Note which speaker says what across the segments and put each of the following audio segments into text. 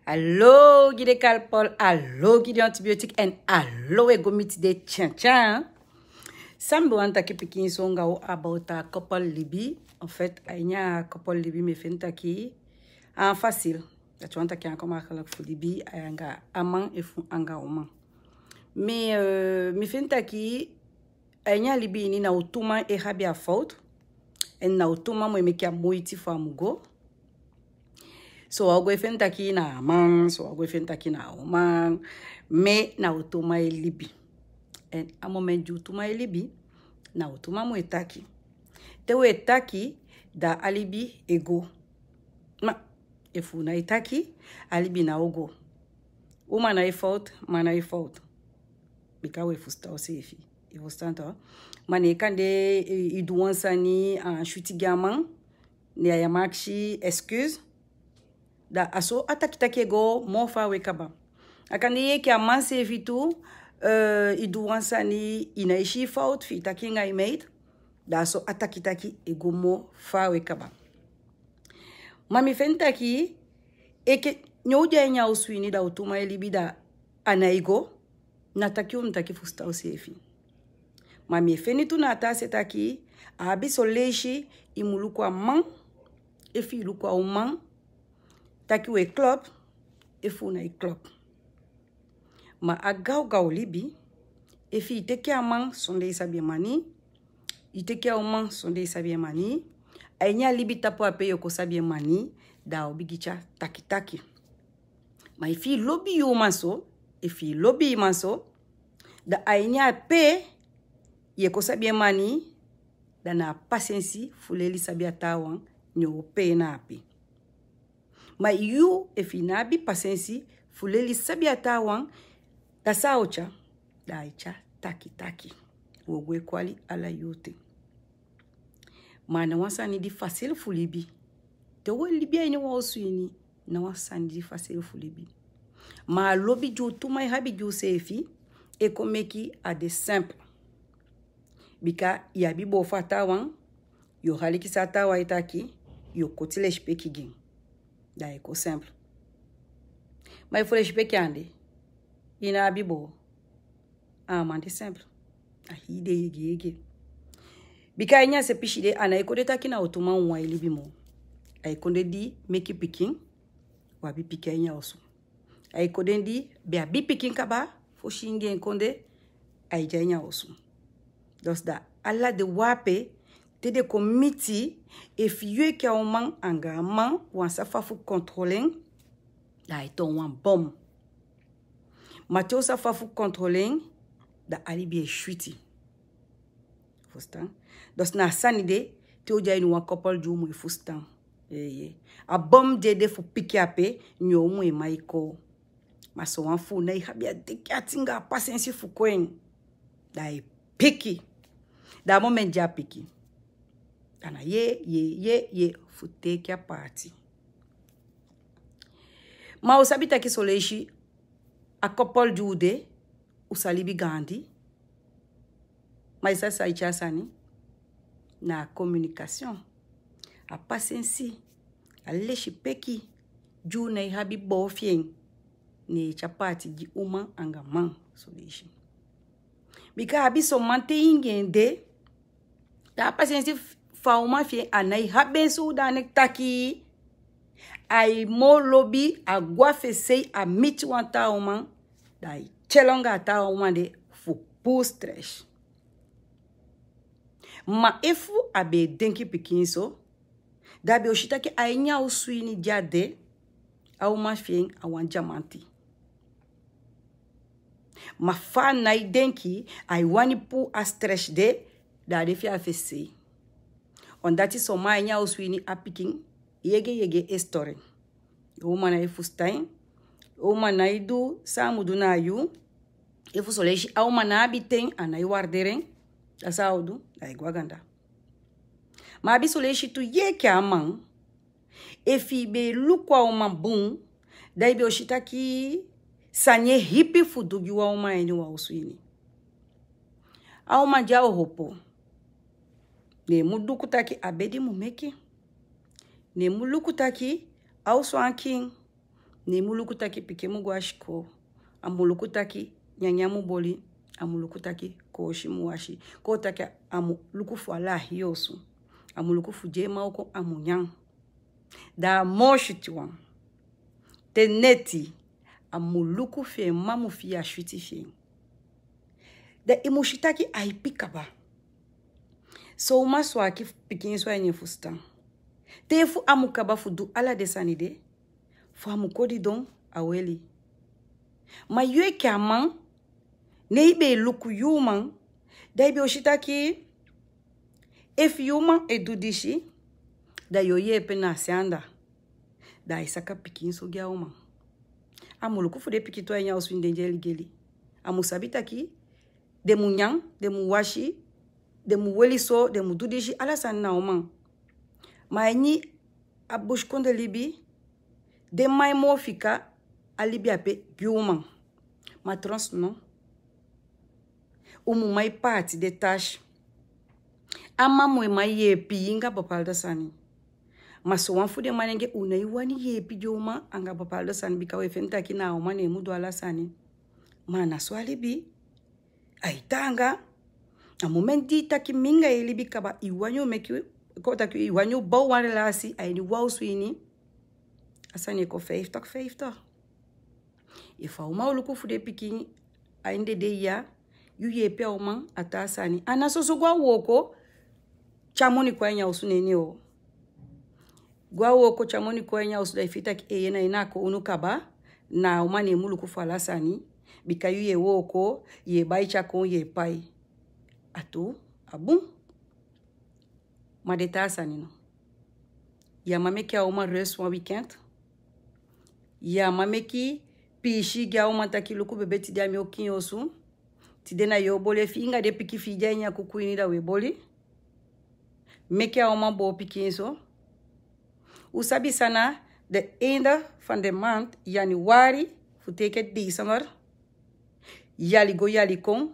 Speaker 1: Allo gide calpol, allo gide antibiotique en allo egomiti de tchan. Sambo antaki pikin songa o about a couple libi. En fait, a couple libi me fentaki en facile. Dat je antaki encore makkelijk voor libi anga amang e fu anga oman. Me fentaki aina libi ni na utuma e habia fout. En na utuma mo mekia moiti fa mugo. So algo fentaki na man, so algo fentaki na oman, me na utuma e libi. En a moment ju utuma e libi, na utuma mo etaki. Te we etaki da alibi ego. Ma efu na etaki, alibi na ogo. Uma na e fault, mana e fault. Bika we fusta o sefi. E fusta mane kande iduansani en shutigaman, ne ayamakshi excuse. Da aso atakitake go mofa wekaba. Akande ye ki amanse vitu iduansani inaishi fault fi takinga imate. Da aso atakitaki ego mo fa wekaba. Mami fentaki eke nyoja nya uswini da utuma elibida anaigo nataki umtaki fusta usefi. Mami fenitu na atase taki abiso leishi imulukwa man efi ilukwa uman taki we club efu na club. Ma agau libi efi iteke amang sonde isabi mani iteke amang sonde isabi mani ainya libi tapo ape yoko sabi mani da obigicha taki. Ma efi lobby yo manso efi lobby manso da ainya pe yeko sabi mani da na pasensi fuleli sabi atawan nyo pe na api. Ma yu efinabi pasensi fuleli sabi atawan da saocha da aicha taki. Wogwe kwali ala yote. Ma na wansani di facile fulibi. Te we libia ini wa osuini na wansani di facile fulibi. Ma lobi ju tuma habi ju sefi e komeki a de simple. Bika yabi bo fatawan yo haliki satawa itaki yo kotile shpeki ging. Da eko simple. Ma ifole shpeki ande. Ina abibo. Mande simple. Ahide yege. Bika inya se pishide ana ekode taki na otuma unwa ilibi mo. Aikonde di meki piking. Wabi pika inya osu. Aikode di bia bi piking kaba. Foshinge nkonde. Aija inya osu. Dos da ala de wape. Te de komiti. If you ke oman anga man. Wansa fafu controlling. Da ito wan bom. Mateo sa fafu controlling. Da alibi e shuiti. Fustan. Dos na sanide. Te oja inu wan couple jumu e fustan. A bom de fu piki ape. Nyo mu e maiko. Maso wan fu na i habia deke atinga pasensi fu kwen. Da e piki. Da moment ja piki. Dana ye fute kia party. Ma usabita ki soleishi a couple jude usalibi gandi. Ma isa sa ichasani na communication. A pasensi a leshi peki ju na ihabi bofien ne chapati di uma angaman soleishi. Bika abiso mante ingende da pasensi fauma fie anai habensu danek taki ai mo lobby agwa fesei a miti wanta oman dai chelonga ta oman de fu pustress. Ma efu abe denki pikinso da be oshitaki ainya uswini jade a uma fie awan jamanti. Ma fa nai denki ai wani pu a stress de da de fia fesei. On dati so ma nya uswini apiking yege story. Uma na ifustain. Uma na idu samudu na yu. Ifu soleshi au na abiten ana iwarderen. Da saudu da igwaganda. Ma abi soleshi tu yeke amang. Efi be lukwa uma bun. Da ibe oshitaki sanye hipi fudugi wa uma eni wa uswini. Au ma jao hopo. Ne mudukutaki abedi mumeki. Ne mulukutaki au swanking. ne muluku taki pikemu guashiko amuluku taki nyanyamu boli amuluku taki koshi muwashi ko taki amuluku fu ala hiosu amuluku fu jema oko amunyang da moshiti wan teneti amuluku fe mamu fi ashwiti fi da imushitaki aipikaba so uma swaki pikin so enye fustan tefu amukaba fudu ala desanide fu amukodi don aweli ma yue kyaman neibe luku yuman da ibe oshitaki if yuman edudishi da yoye pena sianda da isaka pikin so gya uma amuluku fude pikito enya oswinde geli amusabita ki de munyang de muwashi de muweliso de mududishi ala sanna uma ma enyi abushkonde libi de mai mo fika alibi ape biuma ma trans non umu mai parti de tâche ama mo mai yepi inga bapalda sani maso wan fude manenge unai wani yepi joma anga bapalda sani bikawe fenta kina o mane mudu ala sani mana so alibi aitanga a momenti taki minga elibi kaba iwanyo meki ko taki iwanyo bau wan relasi aini wau swini asani ko 50 ifa uma uluku fude pikin ainde de ya yu yepe oma atasani anasoso gwa woko chamoni kwanya usunene o gwa woko chamoni kwanya usuda ifita ki eyena inako unukaba na umane muluku fala sani bikayu ye woko ye baicha kon ye pai atu abum madeta sani no ya mameki a uma rest one weekend ya mameki pishi gya uma takiluku bebeti dia mi okinyosu tidena yo bole finga de piki fija nya kukuini da we boli meki a uma bo pikinso usabi sana de einde van de maand januari futeke december yali go yali kon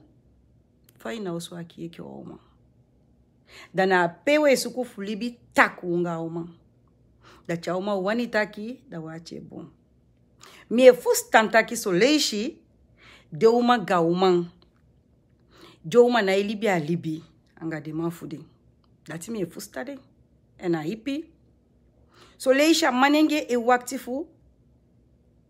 Speaker 1: faina oso aki eke oma dana pewe suku fulibi takunga oma da chauma wani taki da wache bon mie fustantaki soleishi de uma gauman Joma na ilibi a libi anga de manfude dati mie fustade ena hipi soleisha manenge e waktifu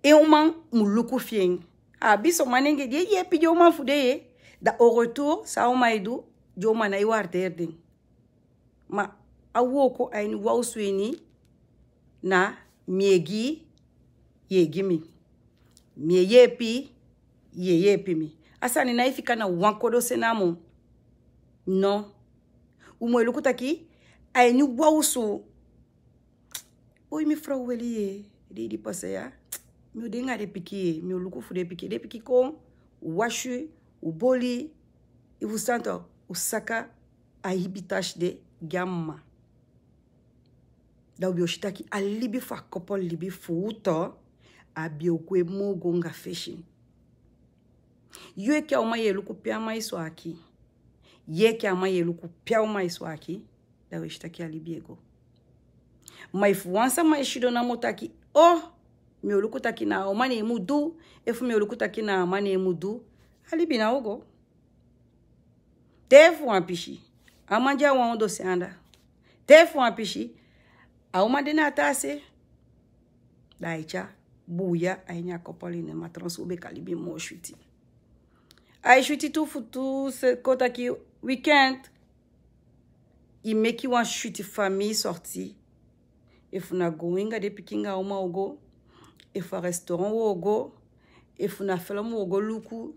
Speaker 1: e uma muluku fien abiso manenge de yepi joma fude da au retour sa uma edu joma na iwarte ma awoko aini wausweni na miegi yegimi mie yepi ye yepi mi asani na ifika na wankodo senamo no umwelu kutaki aini wausu oi mi fra weli di pase ya mi dinga de piki mi luku fu de piki ko washu uboli ivusanto usaka ahibitash de gamma da ubioshitaki alibi fa couple libi futo abiokwe mogo nga feshi yue kia uma yeluku pia maiso aki ye kia uma yeluku pia maiso aki da ubioshitaki alibi ego maifuansa maishido na motaki oh mi oluku taki na omani emudu efu mi oluku taki na amani emudu alibi na ogo tefu ampishi amanja wando seanda tefu ampishi aumade na atase daicha buya ainya kopoline matransu ube kalibi mo shuti ai shuti tu futu se kota ki weekend i meki wan shuti famille sorti efu na goinga de pikinga uma ogo efu restaurant ogo efu na film ogo luku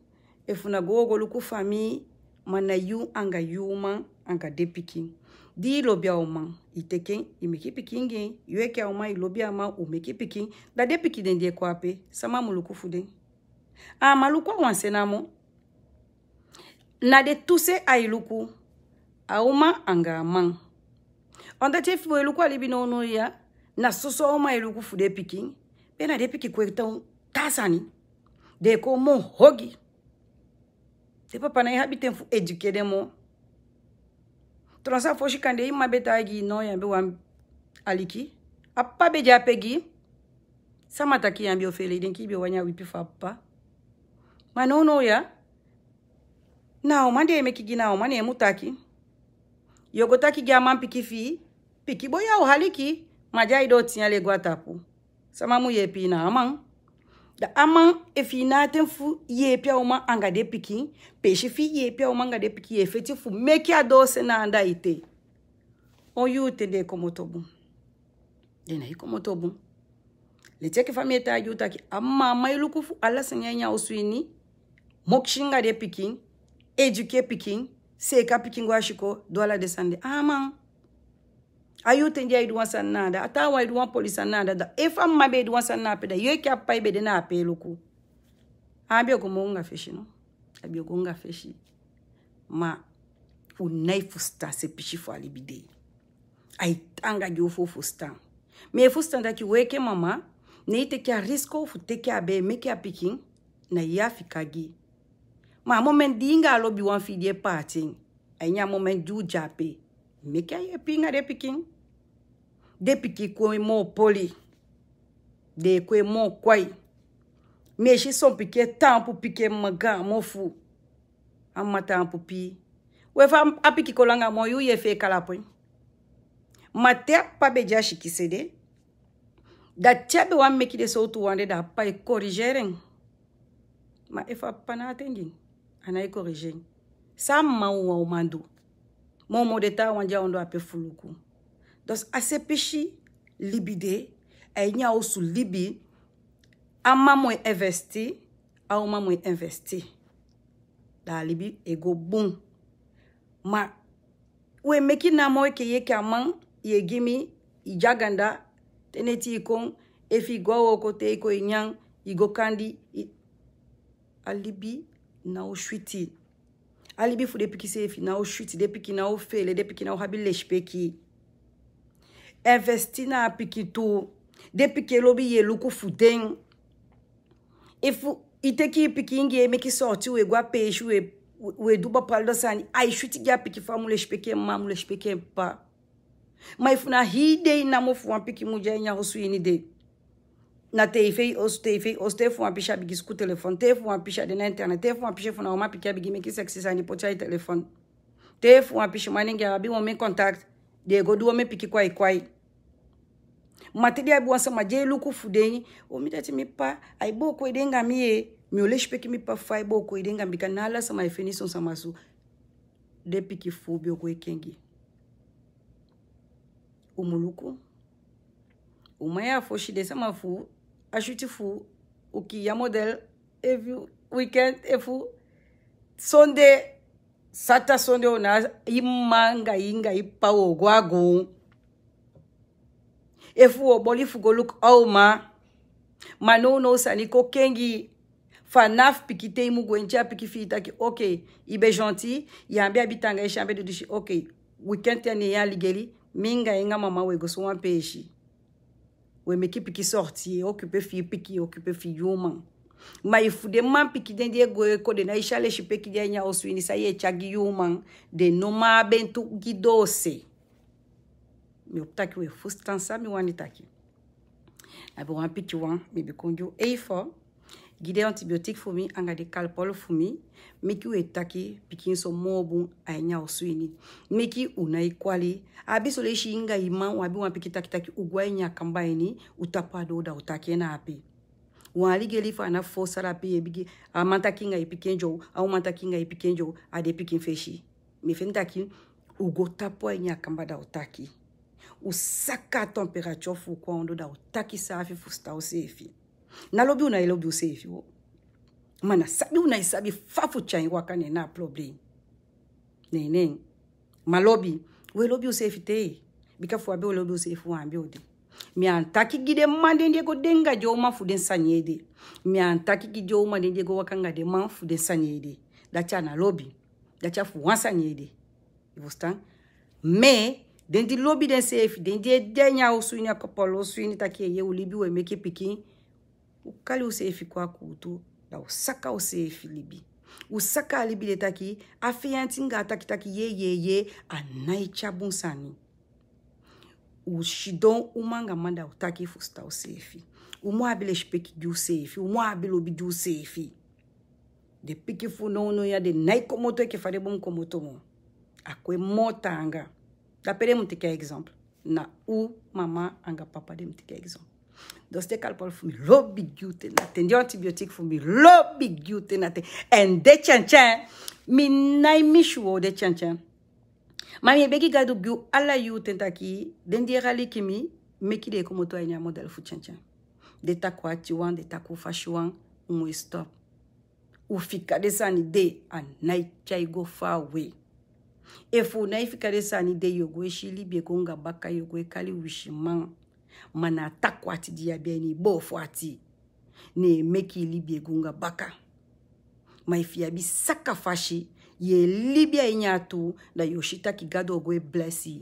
Speaker 1: efu na go ogo luku famille mana yu anga yuma anga de pikin di lobia oma iteken imeki pikinge yueke oma ilobia ma umeki pikin da de pikin den de kwape sama muluku fude maluku wansenamo na de tuse ailuku auma anga man onda tefu eluku alibi no ya na soso oma eluku fude pikin pena de pikin kweta tasani de ko mo hogi de papa na habiten fu eduquer demo transa foshi kande ima betagi no ya be wan aliki appa be japegi Sama taki ambio fele den ki be wanya wipi fapa. Manono ya. Na mande me kigina o mane mutaki. Yogotaki gaman piki fi. Piki boya o haliki. Majai do tinya le guatapu. Sama mu yepi na amang. Da amang efi na tenfu yepi a uma angade piki. Peshi fi yepi a uma angade piki efeti fu meki a dose na anda ite. O yu te de komotobu. Dena hi komotobu. Le teke famille ta yu taki amma mailuku fu ala sengenya oswini. Mokshinga de piki. Eduke piki. Seka piki ngwashiko. Dola desande. Amang. Ayu tenja idu wansan nada. Atawa idu wan polisa nada. Da efa mabe idu wansan napeda. Yoke apa ibe de na ape luku. Abio kumunga feshi no. Abio kunga feshi. Ma. Unai fusta se pishi fu alibide. Aitanga gyofo fusta. Me fusta ndaki weke mama. Ne ite kia risko fu teke abe meke apiking. Na yafi kagi. Ma moment dinga alobi wan fidye parting. Anya moment du jape. Meke aye pinga de piking. De piki kwe mo poli. De kwe mo kwai. Me shi son pike tampu pike maga mo fu. Amma tampu pi. We fa apiki kolanga mo yu ye fe kalapoi. Mate pa beja shikisede. Da tebe wan meki de so tu wande da pa e korigeren. Ma efa pana atending. Ana e korigeren. Sa ma uwa umandu. Momo de ta wanja ondo ape fuluku. Dus ase peshi libide. E nya osu libi. Ama mwe investi. A uma mwe investi. Da libi ego boom. Ma. We meki na moe ke ye kaman. Ye gimi. Ijaganda. Teneti ikon. Efi gwa woko te iko inyang. Igo kandi. Alibi na o shwiti. Alibi fu depi ki sefi na o shwiti. Depi ki na o fele. Depi ki na o habi leshpeki. Investi na apiki tu. Depi ki lobi ye luku futen. Ifu iteki piki inge meki sorti we gwa peshi we duba paldo sani. Ai shwiti gya piki fa mu leshpeki ma mu leshpeki pa. Ma ifu na hide ina mo fu piki muja inya hosu ini de. Na teife os te fu pisha bigi sku telefone. Te fu pisha de na internet. Te fu pisha fu na oma piki bigi meki sexy sani pocha telefone. Te fu pisha maningi abi wo me contact. De go duo me piki kwai. Matidi abi wansa maje luku fudeni. O mitati mi pa. Ai boko idenga miye. Mi olesh peki mi pa fai boko idenga mbika nala sama ifeni son samasu. De piki fu bioko ekengi. Umuluku. Umaya foshi de sama fu. Ashuti fu. Uki ya model. Every weekend. Efu. Sunday. Sata Sunday ona. Imanga inga ipa ogwago. Efu oboli fugo look auma. Manono saniko kengi. Fanaf pikite imu gwencha pikifita ki okay. Ibe gentil. Yambe abitanga ishambe de dishi okay. Weekend tene ya ligeli. Minga inga mama wego so wan peshi. We meki piki sorti. Occupe fi piki. Occupe fi yuman. Ma ifu de man piki den de go ko de na ishale shipeki de nya oswini sa ye chagi yuman. De noma bentu gidose. Mi optaki we fustansa mi wanitaki. Abo wan piki wan mi bikonjo A4 gide antibiotique fumi angade calpol fumi miki we taki piki so mobu anya oswini miki una ikwali abiso le shinga ima wabi wan piki taki ugwa nya kambaini utapado da utaki na api wali geli fa na fosara pi ebigi amanta kinga ipikenjo au manta kinga ipikenjo ade piki feshi mi fentaki ugo tapo nya kambada utaki usaka temperature fu kwa ondo da utaki safi fusta usefi nalobi una ilobi usefi wo mana sabi una isabi fafu chai wakane na problem nene malobi we lobi usefi te bika fu abe lobi usefi wa ambi odi mi antaki gide mande ndego denga joma fu den sanyede mi antaki gide joma ndego wakanga de man fu den sanyede dacha na lobi dacha fu wansanyede ibustan me dendi lobby den safe dendi denya osuini akopolo osuini take ye ulibi we meke piki ukali usafe kwa kutu da usaka usafe libi usaka libi de taki afianti nga taki ye anaicha bunsani ushidon umanga manda utaki fusta usafe O mo abile speki ju sefi, o mo abile obi ju sefi. De piki fu no ya de nai komoto ke fare bom komoto mo. Akwe mota anga. Da pere mo tike exemple. Na u mama anga papa de mo tike exemple. Dus de kalpol fu mi lobi gyute na ten. Die antibiotiek fu mi lobi gyute na ten. En de chan mi nai mishuo de chan. Mami begi gadu gyu ala yu tentaki den di rali kimi meki de komoto anya model fu chan. De takwa tiwan, de takwa fashuan, umu stop. U fika de sani de an nai chai go far away. Efu nai fika de sani de yogo e shili be konga baka yogo e kali wishimang. Mana takwa ti dia beni bo fuati. Ne meki libi gonga baka. Ma ifia bi saka fashi ye libia inyatu da yoshita ki gado go e blessi.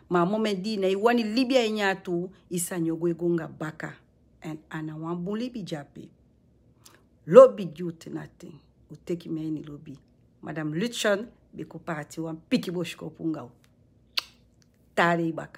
Speaker 1: Ma momedi na iwani libia inyatu isa nyogo e gonga baka. En ana wan libi jape. Lobi gyute natin. U teki me ni lobi. Madame Luchon beko parati wan piki boshko pungao. Tare baka.